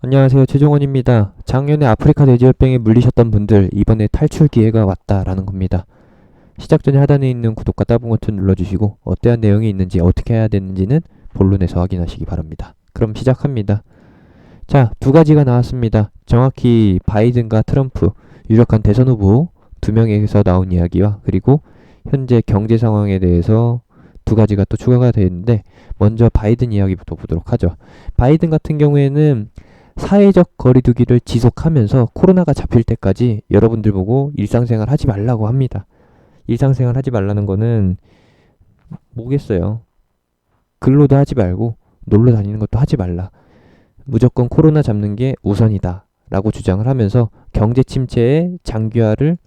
안녕하세요. 최종원입니다. 작년에 아프리카 돼지열병에 물리셨던 분들 이번에 탈출 기회가 왔다라는 겁니다. 시작 전에 하단에 있는 구독과 따봉 버튼 눌러주시고 어떠한 내용이 있는지 어떻게 해야 되는지는 본론에서 확인하시기 바랍니다. 그럼 시작합니다. 자, 두 가지가 나왔습니다. 정확히 바이든과 트럼프, 유력한 대선 후보 두 명에서 나온 이야기와 그리고 현재 경제 상황에 대해서 두 가지가 또 추가가 되는데 먼저 바이든 이야기부터 보도록 하죠. 바이든 같은 경우에는 사회적 거리두기를 지속하면서 코로나가 잡힐 때까지 여러분들 보고 일상생활 하지 말라고 합니다. 일상생활 하지 말라는 거는 뭐겠어요? 근로도 하지 말고 놀러 다니는 것도 하지 말라. 무조건 코로나 잡는 게 우선이다. 라고 주장을 하면서 경제 침체의 장기화를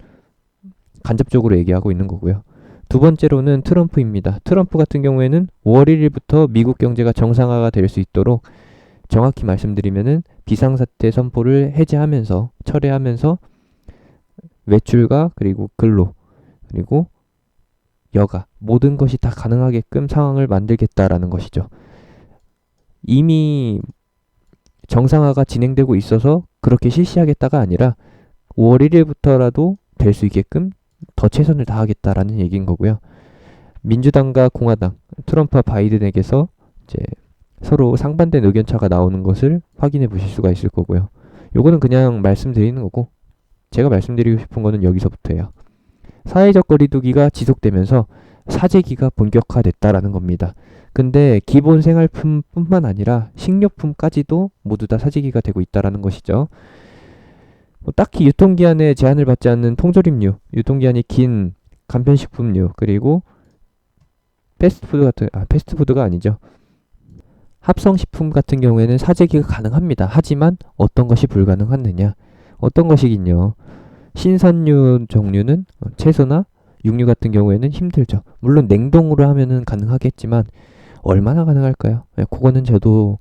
간접적으로 얘기하고 있는 거고요. 두 번째로는 트럼프입니다. 트럼프 같은 경우에는 5월 1일부터 미국 경제가 정상화가 될 수 있도록 정확히 말씀드리면은 비상사태 선포를 해제하면서 철회하면서 외출과 그리고 근로 그리고 여가 모든 것이 다 가능하게끔 상황을 만들겠다라는 것이죠. 이미 정상화가 진행되고 있어서 그렇게 실시하겠다가 아니라 5월 1일부터라도 될 수 있게끔 더 최선을 다하겠다라는 얘기인 거고요. 민주당과 공화당, 트럼프와 바이든에게서 이제 서로 상반된 의견차가 나오는 것을 확인해 보실 수가 있을 거고요. 요거는 그냥 말씀드리는 거고 제가 말씀드리고 싶은 거는 여기서부터예요. 사회적 거리두기가 지속되면서 사재기가 본격화됐다라는 겁니다. 근데 기본 생활품뿐만 아니라 식료품까지도 모두 다 사재기가 되고 있다라는 것이죠. 딱히 유통기한에 제한을 받지 않는 통조림류, 유통기한이 긴 간편식품류, 그리고 패스트푸드가 아니죠. 합성식품 같은 경우에는 사재기가 가능합니다. 하지만 어떤 것이 불가능하느냐? 어떤 것이긴요. 신선류 종류는 채소나 육류 같은 경우에는 힘들죠. 물론 냉동으로 하면은 가능하겠지만 얼마나 가능할까요? 그거는 저도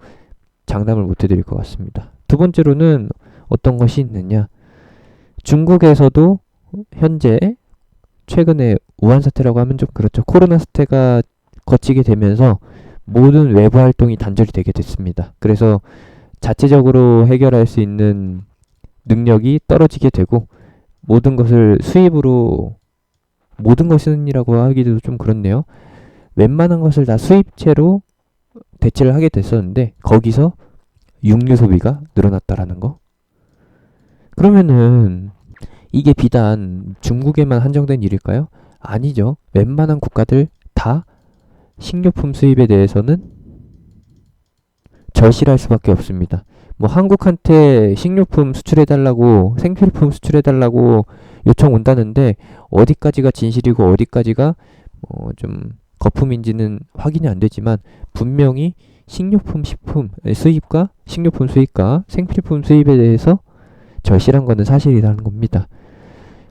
장담을 못 해드릴 것 같습니다. 두 번째로는 어떤 것이 있느냐? 중국에서도 현재 최근에 우한 사태라고 하면 좀 그렇죠. 코로나 사태가 거치게 되면서 모든 외부 활동이 단절이 되게 됐습니다. 그래서 자체적으로 해결할 수 있는 능력이 떨어지게 되고 모든 것을 수입으로 모든 것은이라고 하기도 좀 그렇네요. 웬만한 것을 다 수입체로 대체를 하게 됐었는데 거기서 육류 소비가 늘어났다라는 거. 그러면은 이게 비단 중국에만 한정된 일일까요? 아니죠. 웬만한 국가들 다 식료품 수입에 대해서는 절실할 수밖에 없습니다. 뭐 한국한테 식료품 수출해달라고 생필품 수출해달라고 요청 온다는데 어디까지가 진실이고 어디까지가 좀 거품인지는 확인이 안 되지만 분명히 식료품 수입과 식료품 수입과 생필품 수입에 대해서 절실한 거는 사실이라는 겁니다.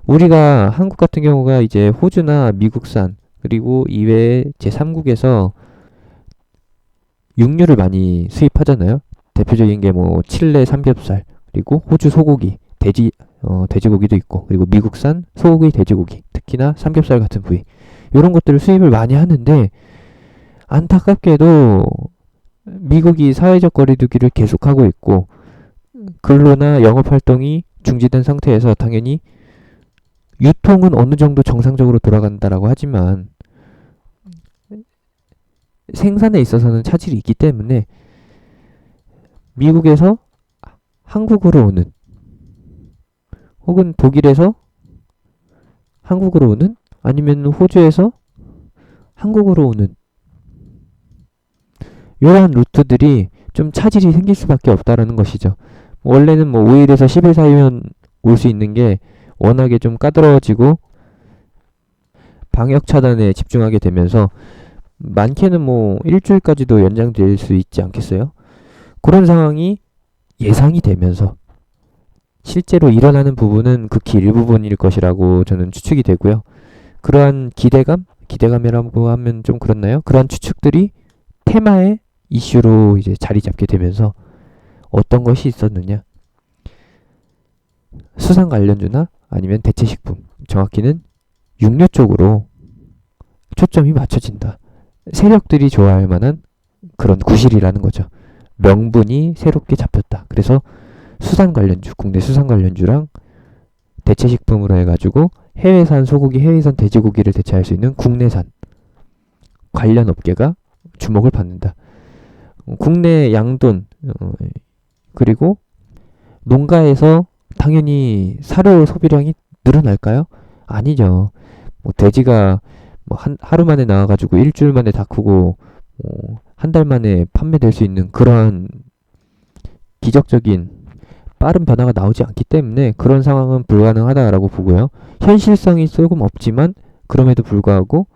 우리가 한국 같은 경우가 이제 호주나 미국산 그리고 이외에 제3국에서 육류를 많이 수입하잖아요. 대표적인 게 뭐 칠레 삼겹살, 그리고 호주 소고기, 돼지고기도 있고, 그리고 미국산 소고기, 돼지고기, 특히나 삼겹살 같은 부위. 이런 것들을 수입을 많이 하는데 안타깝게도 미국이 사회적 거리두기를 계속하고 있고 근로나 영업 활동이 중지된 상태에서 당연히 유통은 어느 정도 정상적으로 돌아간다라고 하지만 생산에 있어서는 차질이 있기 때문에 미국에서 한국으로 오는 혹은 독일에서 한국으로 오는 아니면 호주에서 한국으로 오는 이러한 루트들이 좀 차질이 생길 수밖에 없다라는 것이죠. 원래는 뭐 5일에서 10일 사이면 올 수 있는 게 워낙에 좀 까다로워지고 방역 차단에 집중하게 되면서 많게는 뭐 일주일까지도 연장될 수 있지 않겠어요? 그런 상황이 예상이 되면서 실제로 일어나는 부분은 극히 일부분일 것이라고 저는 추측이 되고요. 그러한 기대감이라고 하면 좀 그렇나요? 그러한 추측들이 테마의 이슈로 이제 자리 잡게 되면서 어떤 것이 있었느냐? 수산 관련주나 아니면 대체식품, 정확히는 육류 쪽으로 초점이 맞춰진다. 세력들이 좋아할 만한 그런 구실이라는 거죠. 명분이 새롭게 잡혔다. 그래서 수산 관련주, 국내 수산 관련주랑 대체식품으로 해가지고 해외산 소고기, 해외산 돼지고기를 대체할 수 있는 국내산 관련 업계가 주목을 받는다. 국내 양돈, 그리고 농가에서 당연히 사료 소비량이 늘어날까요? 아니죠. 뭐 돼지가 뭐 하루 만에 나와가지고 일주일 만에 다 크고 한 달 만에 판매될 수 있는 그러한 기적적인 빠른 변화가 나오지 않기 때문에 그런 상황은 불가능하다라고 보고요. 현실성이 조금 없지만 그럼에도 불구하고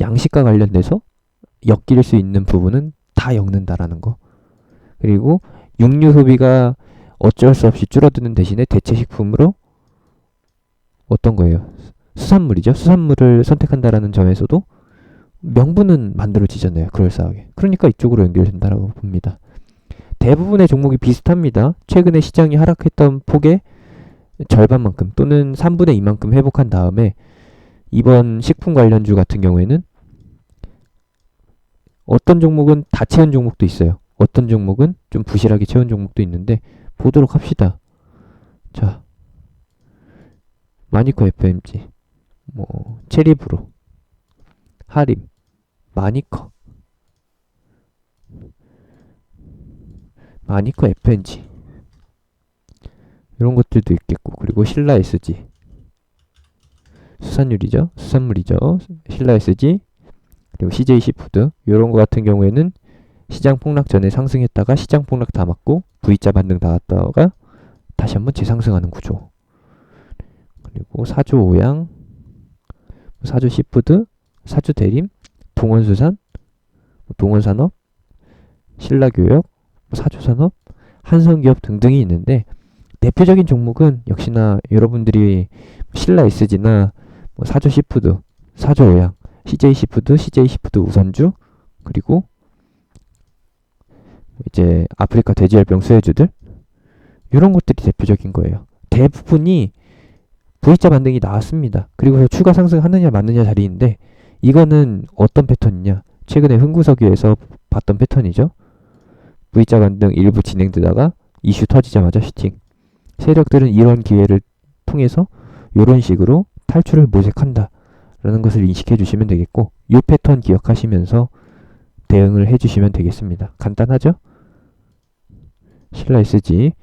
양식과 관련돼서 엮일 수 있는 부분은 다 엮는다라는 거. 그리고 육류 소비가 어쩔 수 없이 줄어드는 대신에 대체식품으로 어떤 거예요? 수산물이죠. 수산물을 선택한다라는 점에서도 명분은 만들어지잖아요. 그럴싸하게. 그러니까 이쪽으로 연결된다라고 봅니다. 대부분의 종목이 비슷합니다. 최근에 시장이 하락했던 폭의 절반만큼 또는 3분의 2만큼 회복한 다음에 이번 식품 관련주 같은 경우에는 어떤 종목은 다 채운 종목도 있어요. 어떤 종목은 좀 부실하게 채운 종목도 있는데 보도록 합시다. 자, 마니커 FMG, 뭐 체리브로, 하림, 마니커 FMG 이런 것들도 있겠고, 그리고 신라 SG 수산물이죠. 신라 SG, 그리고 CJ 시푸드 이런 거 같은 경우에는 시장 폭락 전에 상승했다가 시장 폭락 다 맞고 V자 반등 나왔다가 다시 한번 재상승하는 구조. 그리고 사주 오양, 사주 시푸드, 사주 대림, 동원수산, 동원산업, 신라교역, 사주산업, 한성기업 등등이 있는데 대표적인 종목은 역시나 여러분들이 신라 SG나 사주 시푸드, 사주 오양, CJ 시푸드 우선주, 그리고 이제 아프리카 돼지열병 수혜주들 이런 것들이 대표적인 거예요. 대부분이 V자 반등이 나왔습니다. 그리고 추가 상승하느냐 마느냐 자리인데 이거는 어떤 패턴이냐? 최근에 흥구석유에서 봤던 패턴이죠. V자 반등 일부 진행되다가 이슈 터지자마자 슈팅. 세력들은 이런 기회를 통해서 이런 식으로 탈출을 모색한다 라는 것을 인식해 주시면 되겠고, 이 패턴 기억하시면서 대응을 해 주시면 되겠습니다. 간단하죠? 신라 SG,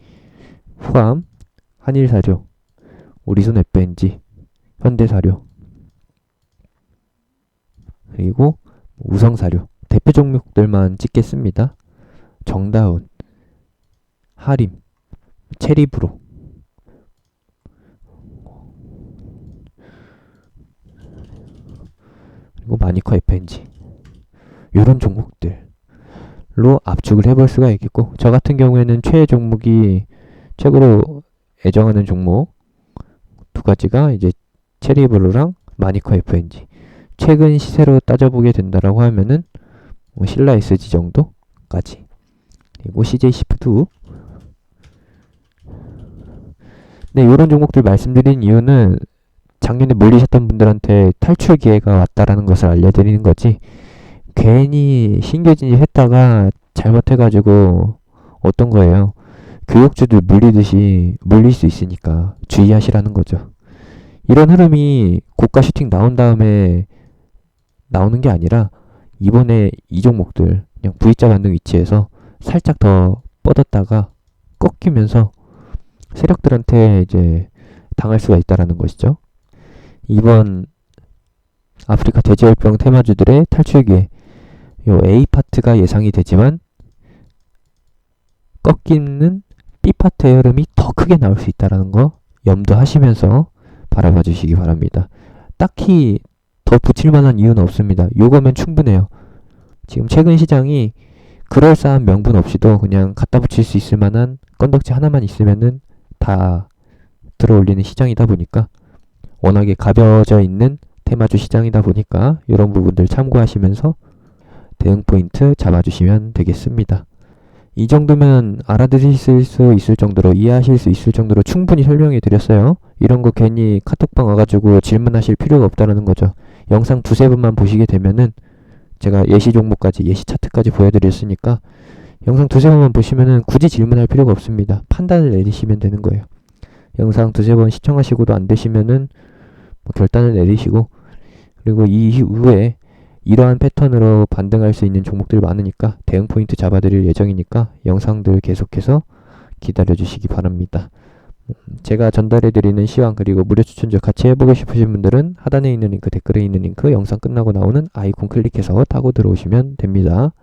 포함, 한일사료, 우리손 FNG, 현대사료, 그리고 우성사료 대표 종목들만 찍겠습니다. 정다운, 하림, 체리브로, 그리고 마니커 FNG 이런 종목들로 압축을 해볼 수가 있겠고, 저 같은 경우에는 최애 종목이 최고로 애정하는 종목 두 가지가 이제 체리브로랑 마니커 FNG. 최근 시세로 따져보게 된다라고 하면은 뭐 신라 SG 정도까지, 그리고 CJ 시푸드. 네, 이런 종목들 말씀드린 이유는 작년에 물리셨던 분들한테 탈출 기회가 왔다라는 것을 알려드리는 거지, 괜히 신겨진짓 했다가 잘못해가지고 어떤 거예요. 교육주들 물리듯이 물릴 수 있으니까 주의하시라는 거죠. 이런 흐름이 고가 슈팅 나온 다음에 나오는 게 아니라 이번에 이 종목들 그냥 V자 반등 위치에서 살짝 더 뻗었다가 꺾이면서 세력들한테 이제 당할 수가 있다라는 것이죠. 이번 아프리카 돼지열병 테마주들의 탈출 기회, 요 A 파트가 예상이 되지만 꺾이는 B 파트의 흐름이 더 크게 나올 수 있다는 거 염두하시면서 바라봐 주시기 바랍니다. 딱히 더 붙일 만한 이유는 없습니다. 요거면 충분해요. 지금 최근 시장이 그럴싸한 명분 없이도 그냥 갖다 붙일 수 있을 만한 건덕지 하나만 있으면은 다 들어올리는 시장이다 보니까, 워낙에 가벼워져 있는 테마주 시장이다 보니까 이런 부분들 참고하시면서 대응 포인트 잡아주시면 되겠습니다. 이 정도면 알아들으실 수 있을 정도로, 이해하실 수 있을 정도로 충분히 설명해 드렸어요. 이런 거 괜히 카톡방 와가지고 질문하실 필요가 없다는 거죠. 영상 두세 번만 보시게 되면은 제가 예시 종목까지, 예시 차트까지 보여드렸으니까 영상 두세 번만 보시면은 굳이 질문할 필요가 없습니다. 판단을 내리시면 되는 거예요. 영상 두세 번 시청하시고도 안 되시면은 뭐 결단을 내리시고, 그리고 이후에 이러한 패턴으로 반등할 수 있는 종목들 많으니까 대응 포인트 잡아드릴 예정이니까 영상들 계속해서 기다려주시기 바랍니다. 제가 전달해드리는 시황 그리고 무료 추천주 같이 해보고 싶으신 분들은 하단에 있는 링크, 댓글에 있는 링크, 영상 끝나고 나오는 아이콘 클릭해서 타고 들어오시면 됩니다.